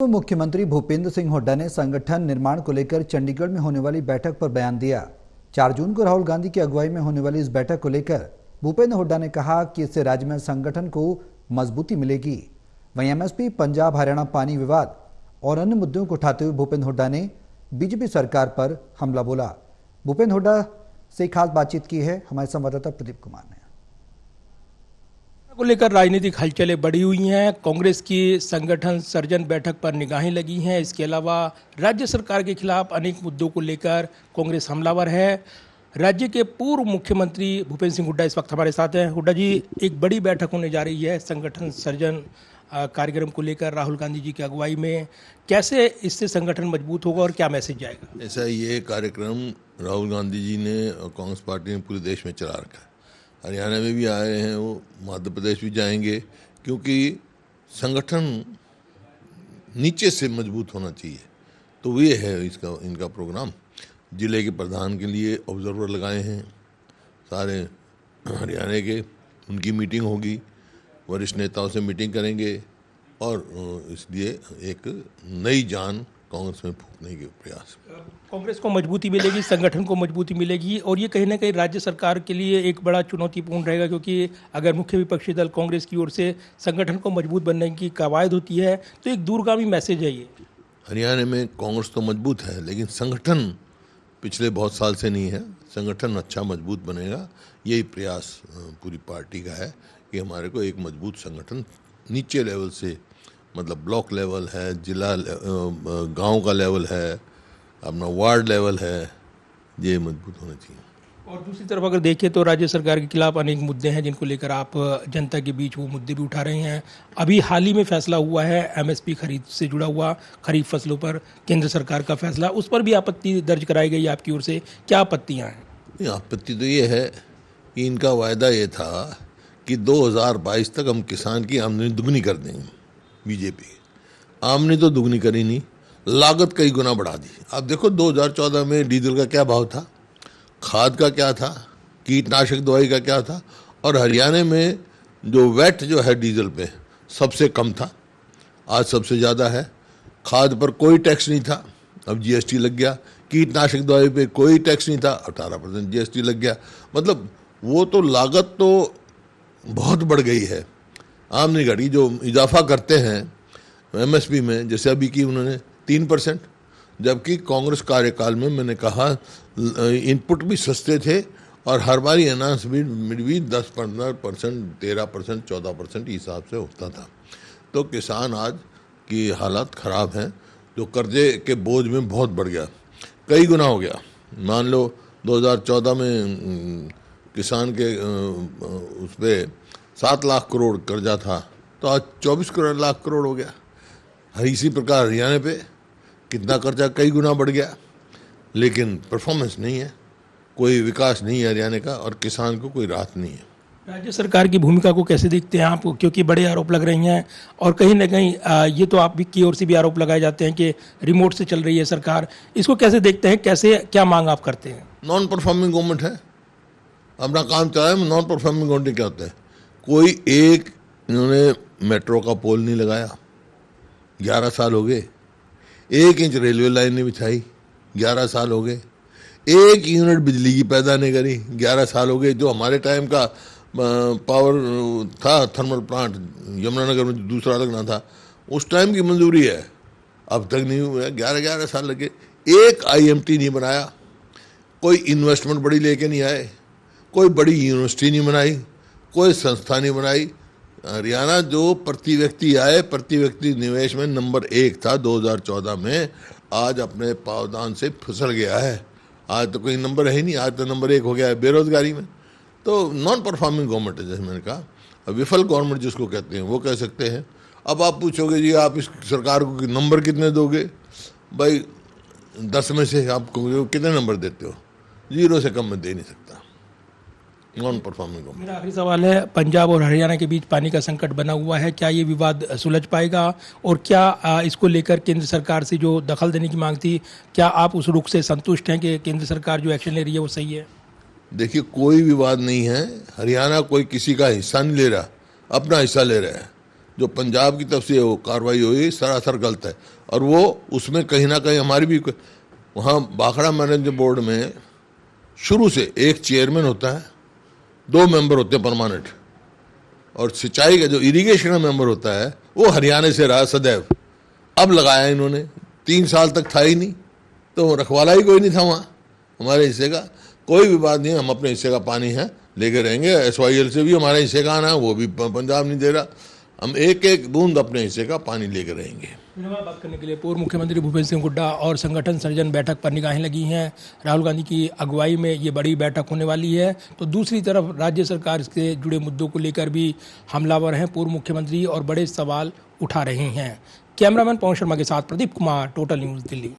मुख्यमंत्री भूपेंद्र सिंह हुड्डा ने संगठन निर्माण को लेकर चंडीगढ़ में होने वाली बैठक पर बयान दिया। 4 जून को राहुल गांधी की अगुवाई में होने वाली इस बैठक को लेकर भूपेंद्र हुड्डा ने कहा कि इससे राज्य में संगठन को मजबूती मिलेगी। वहीं एमएसपी, पंजाब हरियाणा पानी विवाद और अन्य मुद्दों को उठाते हुए भूपेंद्र हुड्डा ने बीजेपी सरकार पर हमला बोला। भूपेंद्र हुड्डा से खास बातचीत की है हमारे संवाददाता प्रदीप कुमार ने। को लेकर राजनीतिक हलचलें बढ़ी हुई हैं। कांग्रेस की संगठन सर्जन बैठक पर निगाहें लगी हैं। इसके अलावा राज्य सरकार के खिलाफ अनेक मुद्दों को लेकर कांग्रेस हमलावर है। राज्य के पूर्व मुख्यमंत्री भूपेंद्र सिंह हुड्डा इस वक्त हमारे साथ हैं। हुड्डा जी, एक बड़ी बैठक होने जा रही है संगठन सर्जन कार्यक्रम को लेकर राहुल गांधी जी की अगुवाई में। कैसे इससे संगठन मजबूत होगा और क्या मैसेज जाएगा? ऐसा ये कार्यक्रम राहुल गांधी जी ने और कांग्रेस पार्टी ने पूरे देश में चला रखा है। हरियाणा में भी आ रहे हैं, वो मध्य प्रदेश भी जाएंगे, क्योंकि संगठन नीचे से मजबूत होना चाहिए। तो ये है इनका प्रोग्राम। जिले के प्रधान के लिए ऑब्जर्वर लगाए हैं सारे हरियाणा के, उनकी मीटिंग होगी, वरिष्ठ नेताओं से मीटिंग करेंगे और इसलिए एक नई जान कांग्रेस में फूंकने के प्रयास। कांग्रेस को मजबूती मिलेगी, संगठन को मजबूती मिलेगी और ये कहीं ना कहीं राज्य सरकार के लिए एक बड़ा चुनौतीपूर्ण रहेगा, क्योंकि अगर मुख्य विपक्षी दल कांग्रेस की ओर से संगठन को मजबूत बनने की कवायद होती है तो एक दूरगामी मैसेज है ये। हरियाणा में कांग्रेस तो मजबूत है, लेकिन संगठन पिछले बहुत साल से नहीं है। संगठन अच्छा मजबूत बनेगा, यही प्रयास पूरी पार्टी का है कि हमारे को एक मजबूत संगठन नीचे लेवल से, मतलब ब्लॉक लेवल है, जिला गांव का लेवल है, अपना वार्ड लेवल है, ये मजबूत होना चाहिए। और दूसरी तरफ अगर देखें तो राज्य सरकार के खिलाफ अनेक मुद्दे हैं जिनको लेकर आप जनता के बीच वो मुद्दे भी उठा रहे हैं। अभी हाल ही में फैसला हुआ है एमएसपी खरीद से जुड़ा हुआ, खरीफ फसलों पर केंद्र सरकार का फैसला, उस पर भी आपत्ति दर्ज कराई गई आपकी ओर से। क्या आपत्तियाँ हैं? आपत्ति तो ये है कि इनका वायदा ये था कि 2022 तक हम किसान की आमदनी दुगनी कर देंगे। बीजेपी आमदनी तो दुगनी करी नहीं, लागत कई गुना बढ़ा दी। अब देखो 2014 में डीजल का क्या भाव था, खाद का क्या था, कीटनाशक दवाई का क्या था, और हरियाणा में जो वैट जो है डीजल पे सबसे कम था, आज सबसे ज़्यादा है। खाद पर कोई टैक्स नहीं था, अब जीएसटी लग गया। कीटनाशक दवाई पे कोई टैक्स नहीं था, 18% जीएसटी लग गया। मतलब वो तो लागत तो बहुत बढ़ गई है, आमदनी घटी। जो इजाफा करते हैं एमएसपी में, जैसे अभी की उन्होंने 3%, जबकि कांग्रेस कार्यकाल में मैंने कहा इनपुट भी सस्ते थे और हर बारी अनाउंसमेंट भी 10-15%, 13%, 14% हिसाब से होता था। तो किसान आज की हालत ख़राब है, जो कर्जे के बोझ में बहुत बढ़ गया, कई गुना हो गया। मान लो 2014 में किसान के उस पर 7 लाख करोड़ कर्जा था, तो आज 24 लाख करोड़ हो गया। इसी प्रकार हरियाणा पे कितना कर्जा कई गुना बढ़ गया, लेकिन परफॉर्मेंस नहीं है, कोई विकास नहीं है हरियाणा का, और किसान को कोई राहत नहीं है। राज्य सरकार की भूमिका को कैसे देखते हैं आप, क्योंकि बड़े आरोप लग रही हैं और कहीं ना कहीं ये तो आप की ओर से भी आरोप लगाए जाते हैं कि रिमोट से चल रही है सरकार, इसको कैसे देखते हैं, कैसे क्या मांग आप करते हैं? नॉन परफॉर्मिंग गवर्नमेंट है, अपना काम चलाए। नॉन परफॉर्मिंग गवर्नमेंट क्या होता है? कोई एक इन्होंने मेट्रो का पोल नहीं लगाया, 11 साल हो गए। 1 इंच रेलवे लाइन नहीं बिछाई, 11 साल हो गए। 1 यूनिट बिजली की पैदा नहीं करी, 11 साल हो गए। जो हमारे टाइम का पावर था, थर्मल प्लांट यमुनानगर में दूसरा लगना था, उस टाइम की मंजूरी है, अब तक नहीं हुआ। 11 साल लगे। एक आईएमटी नहीं बनाया, कोई इन्वेस्टमेंट बड़ी लेके नहीं आए, कोई बड़ी यूनिवर्सिटी नहीं बनाई, कोई संस्था नहीं बनाई। हरियाणा जो प्रति व्यक्ति आय, प्रति व्यक्ति निवेश में नंबर 1 था 2014 में, आज अपने पावदान से फिसल गया है। आज तो कोई नंबर है ही नहीं, आज तो नंबर 1 हो गया है बेरोजगारी में। तो नॉन परफॉर्मिंग गवर्नमेंट है, जैसे मैंने कहा। विफल गवर्नमेंट जिसको कहते हैं वो कह सकते हैं। अब आप पूछोगे जी आप इस सरकार को नंबर कितने दोगे? भाई 10 में से आप कितने नंबर देते हो? 0 से कम में दे नहीं सकता। Non performing government. मेरा आखिरी सवाल है, पंजाब और हरियाणा के बीच पानी का संकट बना हुआ है, क्या ये विवाद सुलझ पाएगा और क्या इसको लेकर केंद्र सरकार से जो दखल देने की मांग थी, क्या आप उस रुख से संतुष्ट हैं कि केंद्र सरकार जो एक्शन ले रही है वो सही है? देखिए, कोई विवाद नहीं है। हरियाणा कोई किसी का हिस्सा नहीं ले रहा, अपना हिस्सा ले रहा है। जो पंजाब की तरफ से वो कार्रवाई हुई सरासर गलत है। और वो उसमें कहीं ना कहीं हमारी भी वहाँ भाखड़ा मैनेजमेंट बोर्ड में शुरू से एक चेयरमैन होता है, 2 मेंबर होते हैं परमानेंट, और सिंचाई का जो इरिगेशन का मेंबर होता है वो हरियाणा से रहा सदैव। अब लगाया इन्होंने, 3 साल तक था ही नहीं, तो रखवाला ही कोई नहीं था वहाँ हमारे हिस्से का। कोई भी बात नहीं, हम अपने हिस्से का पानी है लेके रहेंगे। SYL से भी हमारे हिस्से का आना है, वो भी पंजाब नहीं दे रहा। हम एक एक बूंद अपने हिस्से का पानी लेके रहेंगे। बात करने के लिए पूर्व मुख्यमंत्री भूपेंद्र सिंह हुड्डा और संगठन सर्जन बैठक पर निगाहें लगी हैं। राहुल गांधी की अगुवाई में ये बड़ी बैठक होने वाली है। तो दूसरी तरफ राज्य सरकार से जुड़े मुद्दों को लेकर भी हमलावर हैं पूर्व मुख्यमंत्री और बड़े सवाल उठा रहे हैं। कैमरामैन पवन शर्मा के साथ प्रदीप कुमार, टोटल न्यूज़, दिल्ली।